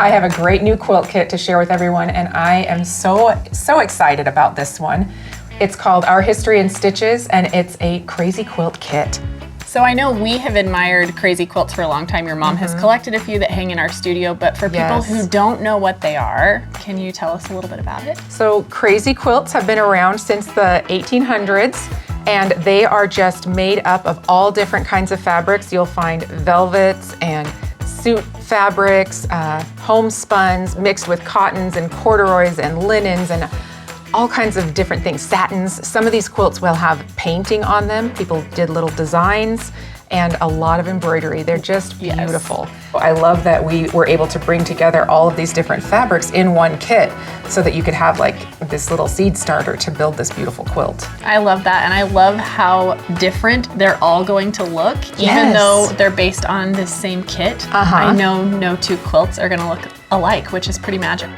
I have a great new quilt kit to share with everyone, and I am so excited about this one. It's called Our History in Stitches, and it's a crazy quilt kit. So I know we have admired crazy quilts for a long time. Your mom has collected a few that hang in our studio, but for people who don't know what they are, can you tell us a little bit about it? So crazy quilts have been around since the 1800s, and they are just made up of all different kinds of fabrics. You'll find velvets and suit fabrics, homespuns mixed with cottons and corduroys and linens and all kinds of different things, satins. Some of these quilts will have painting on them. People did little designs and a lot of embroidery. They're just beautiful. I love that we were able to bring together all of these different fabrics in one kit so that you could have like this little seed starter to build this beautiful quilt. I love that, and I love how different they're all going to look, even though they're based on the same kit. I know no two quilts are gonna look alike, which is pretty magic.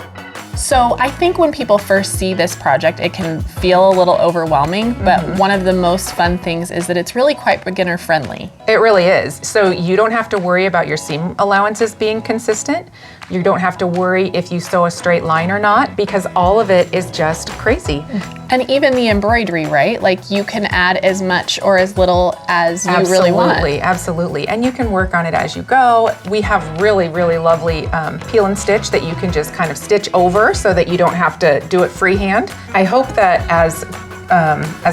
So I think when people first see this project, it can feel a little overwhelming, but one of the most fun things is that it's really quite beginner friendly. It really is. So you don't have to worry about your seam allowances being consistent. You don't have to worry if you sew a straight line or not, because all of it is just crazy. And even the embroidery, right? Like you can add as much or as little as you really want. Absolutely. And you can work on it as you go. We have really, really lovely peel and stitch that you can just kind of stitch over so that you don't have to do it freehand. I hope that as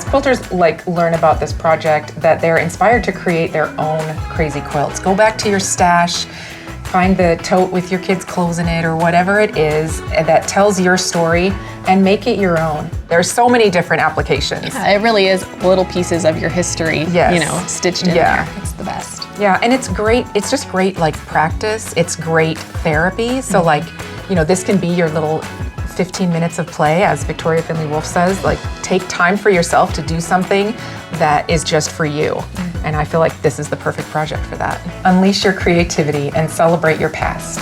quilters learn about this project, that they're inspired to create their own crazy quilts. Go back to your stash, find the tote with your kids' clothes in it or whatever it is that tells your story and make it your own. There's so many different applications. Yeah, it really is little pieces of your history, you know, stitched in there. It's the best. Yeah, and it's great. It's just great like practice. It's great therapy. So like, you know, this can be your little 15 minutes of play, as Victoria Finley Wolf says. Like, take time for yourself to do something that is just for you. And I feel like this is the perfect project for that. Unleash your creativity and celebrate your past.